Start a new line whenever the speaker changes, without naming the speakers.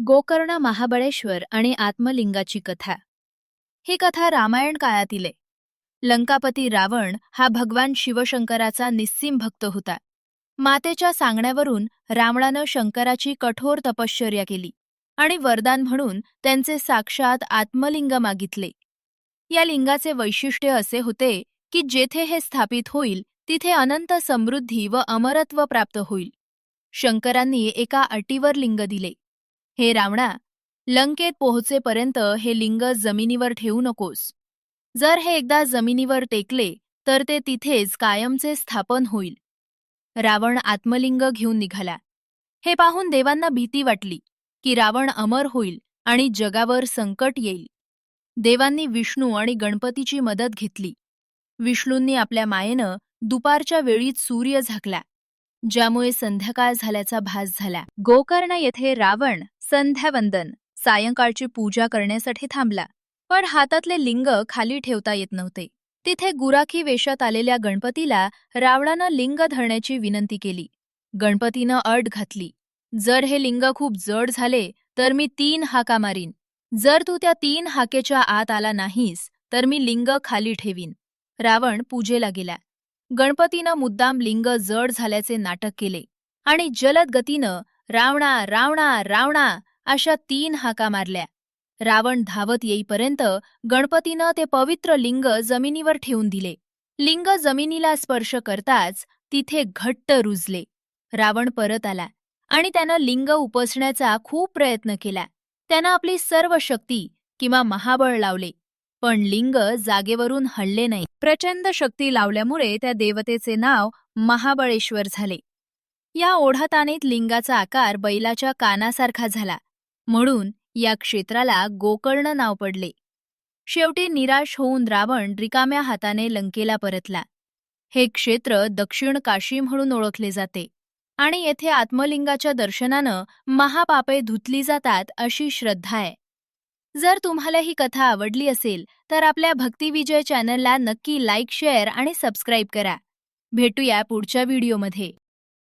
गोकर्ण महाबळेश्वर आणि आत्मलिंगाची कथा. ही कथा रामायण काळातील आहे. लंकापती रावण हा भगवान शिवशंकराचा निस्सीम भक्त होता. मातेच्या सांगण्यावरून रावणानं शंकराची कठोर तपश्चर्या केली आणि वरदान म्हणून त्यांचे साक्षात आत्मलिंग मागितले. या लिंगाचे वैशिष्ट्य असे होते की जेथे हे स्थापित होईल तिथे अनंत समृद्धी व अमरत्व प्राप्त होईल. शंकरांनी एका अटीवर लिंग दिले. हे रावणा, लंकेत पोहोचेपर्यंत हे लिंग जमिनीवर ठेवू नकोस. जर हे एकदा जमिनीवर टेकले तर ते तिथेच कायमचे स्थापन होईल. रावण आत्मलिंग घेऊन निघाला. हे पाहून देवांना भीती वाटली की रावण अमर होईल आणि जगावर संकट येईल. देवांनी विष्णू आणि गणपतीची मदत घेतली. विष्णूंनी आपल्या मायेनं दुपारच्या वेळीच सूर्य झाकला, ज्यामुळे संध्याकाळ झाल्याचा भास झाला. गोकर्ण येथे रावण संध्यावंदन, सायंकाळची पूजा करण्यासाठी थांबला. पण हातातले लिंग खाली ठेवता येत नव्हते. तिथे गुराखी वेशात आलेल्या गणपतीला रावणानं लिंग धरण्याची विनंती केली. गणपतीनं अट घातली, जर हे लिंग खूप जड झाले तर मी 3 हाका मारीन. जर तू त्या 3 हाकेच्या आत आला नाहीस तर मी लिंग खाली ठेवीन. रावण पूजेला गेला. गणपतीनं मुद्दाम लिंग जड झाल्याचे नाटक केले आणि जलद गतीनं रावणा रावणा रावणा अशा 3 हाका मारल्या. रावण धावत येईपर्यंत गणपतीनं ते पवित्र लिंग जमिनीवर ठेवून दिले. लिंग जमिनीला स्पर्श करताच तिथे घट्ट रुजले. रावण परत आला आणि त्यानं लिंग उपसण्याचा खूप प्रयत्न केला. त्यानं आपली सर्व शक्ती किंवा महाबळ लावले, पण लिंग जागेवरून हलले नाही. प्रचंड शक्ती लावल्यामुळे त्या देवतेचे नाव महाबळेश्वर झाले. या ओढाताणीत लिंगाचा आकार बैलाच्या कानासारखा झाला, म्हणून या क्षेत्राला गोकर्ण नाव पडले. शेवटी निराश होऊन रावण रिकाम्या हाताने लंकेला परतला. हे क्षेत्र दक्षिण काशी म्हणून ओळखले जाते आणि येथे आत्मलिंगाच्या दर्शनानं महापापे धुतली जातात अशी श्रद्धा आहे. जर तुम्हाला ही कथा आवडली असेल तर आपल्या भक्तिविजय चॅनलला नक्की लाईक, शेअर आणि सबस्क्राईब करा. भेटूया पुढच्या व्हिडिओमध्ये.